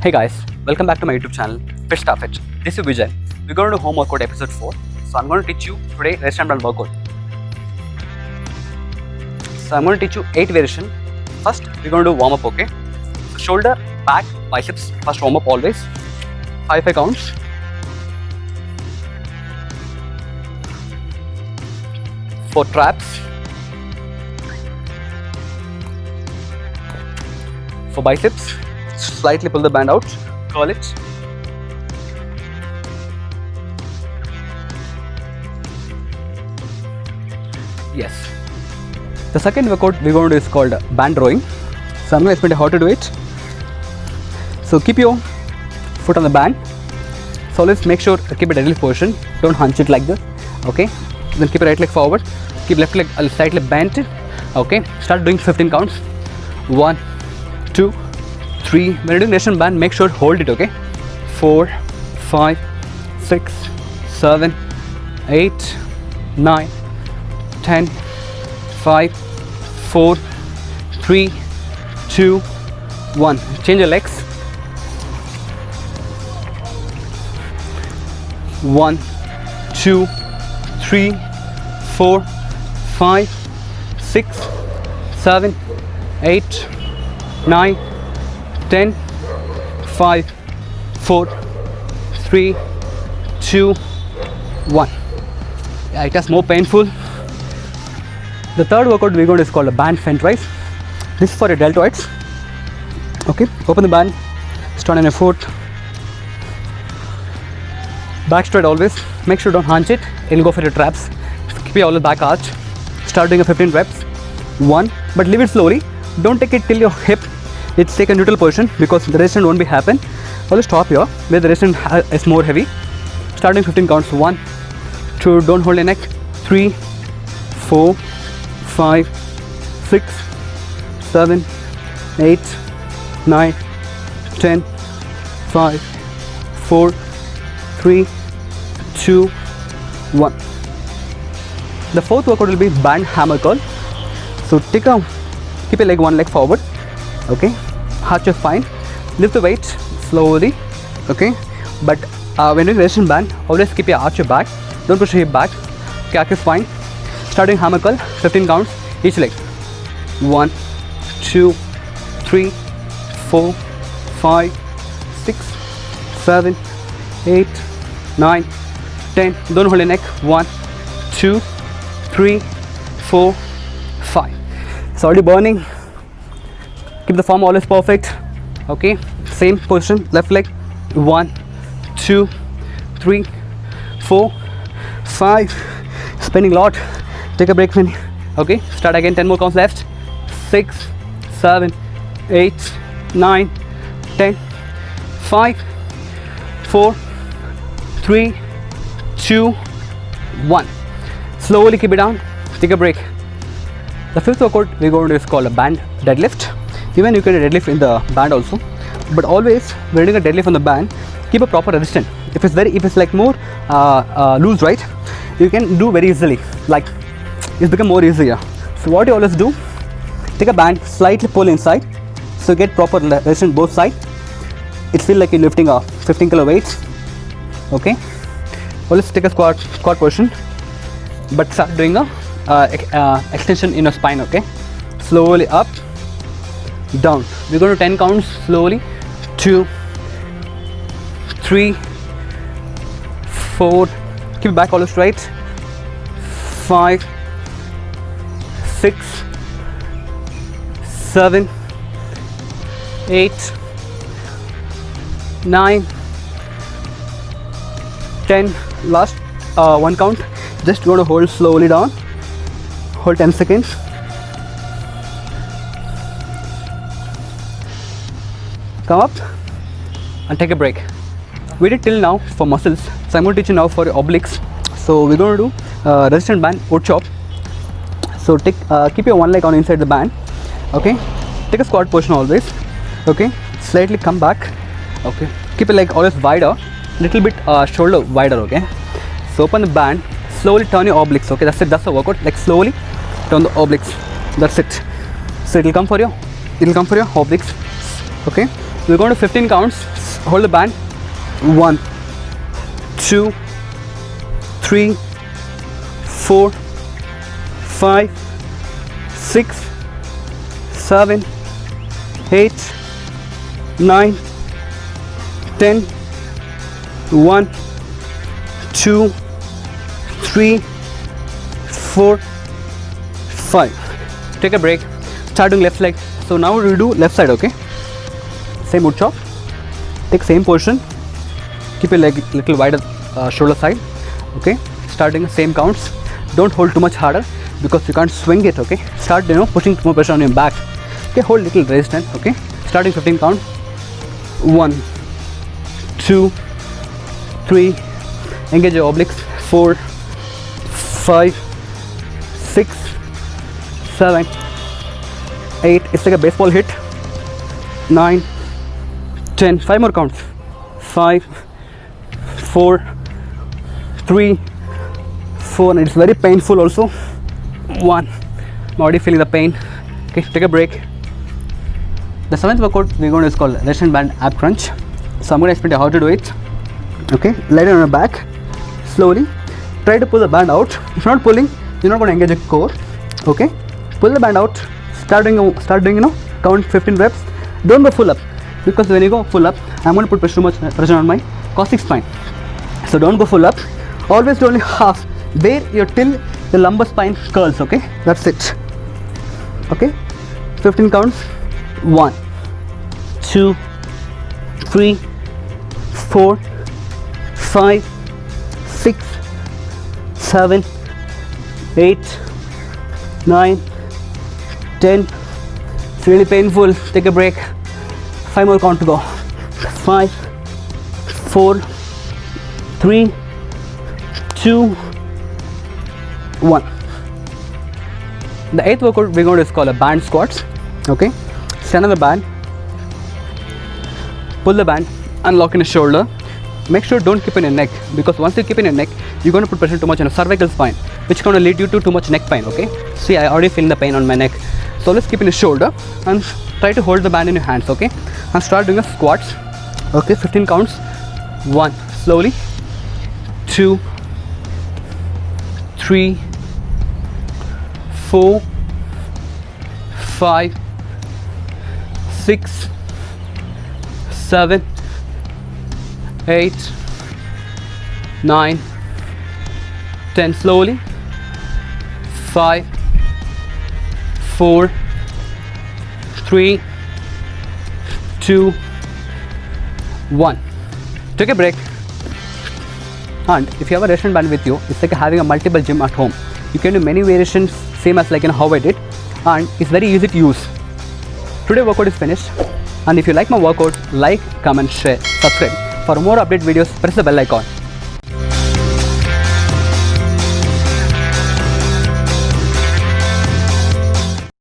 Hey guys, welcome back to my YouTube channel, Fit Stuff It. This is Vijay. We're going to do home workout episode 4. So I'm going to teach you today rest and band workout. So I'm going to teach you 8 variations. First, we're going to do warm up, okay? So shoulder, back, biceps, first warm up always. 5 counts. For traps. For biceps, slightly pull the band out, curl it. Yes. The second workout we're going to do is called band rowing. So I'm going to explain how to do it. So keep your foot on the band. So let's make sure keep it deadlift position. Don't hunch it like this. Okay. Then keep your right leg forward. Keep left leg slightly bent. Okay. Start doing 15 counts. 1, 2, 3. When you're doing rest and band, make sure hold it. Okay. 4, 5, 6, 7, 8, 9, 10, 5, 4, 3, 2, 1. Change your legs. 1, 2, 3, 4, 5, 6, 7, 8, 9, 10, 5, 4, 3, 2, 1. Yeah, it is more painful. The third workout we're going to is called a band fent rise. This is for your deltoids. Okay, open the band, stand on your foot, back straight always. Make sure don't hunch it. It'll go for your traps. Keep your always back arch. Start doing a 15 reps. 1, but leave it slowly. Don't take it till your hip. It's take a neutral position because the resistance won't be happen. Always stop here where the resistance is more heavy. Starting 15 counts. 1, 2. Don't hold your neck. 3, 4, 5, 6, 7, 8, 9, 10, 5, 4, 3, 2, 1. The fourth workout will be band hammer curl. So keep your leg one leg forward. Okay, arch your spine, lift the weight slowly. Okay, but when doing rest and band, always keep your arch your back. Don't push your hip back. Okay, arch your spine. Starting hammer curl, 15 counts each leg. 1, 2, 3, 4, 5, 6, 7, 8, 9, 10. Don't hold your neck. 1, 2, 3, 4, 5. It's already burning. Keep the form always perfect. Okay, same position, left leg. 1, 2, 3, 4, 5. Spinning a lot. Take a break, Finny. Okay, start again. 10 more counts left. 6, 7, 8, 9, 10, 5, 4, 3, 2, 1. Slowly keep it down. Take a break. The fifth workout we're going to do is called a band deadlift. Even you can do deadlift in the band also, but always when doing a deadlift on the band, keep a proper resistance. If it's like more loose, right, you can do very easily. Like it's become more easier. So what you always do, take a band, slightly pull inside, so get proper resistance both sides. It feels like you're lifting a 15 kilo weights. Okay, always take a squat position, but start doing a extension in your spine. Okay, slowly up, down. We're going to 10 counts slowly. 2, 3, 4. Keep back always straight. 5, 6, 7, 8, 9, 10. Last 1 count. Just going to hold slowly down. Hold 10 seconds. Come up and take a break. We did till now for muscles, so I'm going to teach you now for obliques. So we're going to do resistance band wood chop. So keep your one leg on inside the band. Okay, take a squat position always. Okay, slightly come back. Okay, keep your leg always wider, little bit shoulder wider. Okay, so open the band, slowly turn your obliques. Okay, that's it. That's the workout. Like slowly turn the obliques. That's it. So it'll come for your obliques. Okay, We're going to 15 counts. Hold the band. 1, 2, 3, 4, 5, 6, 7, 8, 9, 10, 1, 2, 3, 4, 5. Take a break. Start doing left leg. So now we do left side, okay? Same wood chop. Take same position. Keep your leg little wider shoulder side, okay? Starting same counts. Don't hold too much harder because you can't swing it, okay? Start, pushing more pressure on your back. Okay, hold little resistance, okay? Starting 15 count. 1, 2, 3. Engage your obliques. 4, 5, 6, 7, 8. It's like a baseball hit. 9, 10. 5 more counts. 5, 4, 3, 4. And it's very painful also. 1. I'm already feeling the pain. Okay, take a break. The 7th workout we're going to is called resistance band ab crunch. So I'm going to explain you how to do it. Okay, lie down on your back. Slowly try to pull the band out. If you're not pulling, you're not going to engage your core. Okay, pull the band out. Start doing count 15 reps. Don't go full up, because when you go full up, I'm going to put too much pressure on my costic spine. So don't go full up. Always do only half, where your till the lumbar spine curls. Okay, that's it. Okay, 15 counts. 1, 2, 3, 4, 5, 6, 7, 8, 9, 10. It's really painful. Take a break. 5 more count to go. 5, 4, 3, 2, 1. The 8th workout we're going to is called a band squats. Okay, stand on the band, pull the band, unlock in the shoulder. Make sure don't keep in your neck, because once you keep in your neck, you're going to put pressure too much on the cervical spine, which is going to lead you to too much neck pain. Okay, see, I already feel the pain on my neck. So let's keep in the shoulder and try to hold the band in your hands. Okay, and start doing a squats. Okay, 15 counts. 1, slowly. 2, 3, 4, 5, 6, 7, 8, 9, 10. Slowly. 5, 4, 3, 2, 1. Take a break. And if you have a resistance band with you, it's like having a multiple gym at home. You can do many variations, same as like how I did, and it's very easy to use. Today workout is finished, and if you like my workout, like, comment, share, subscribe. For more update videos, press the bell icon.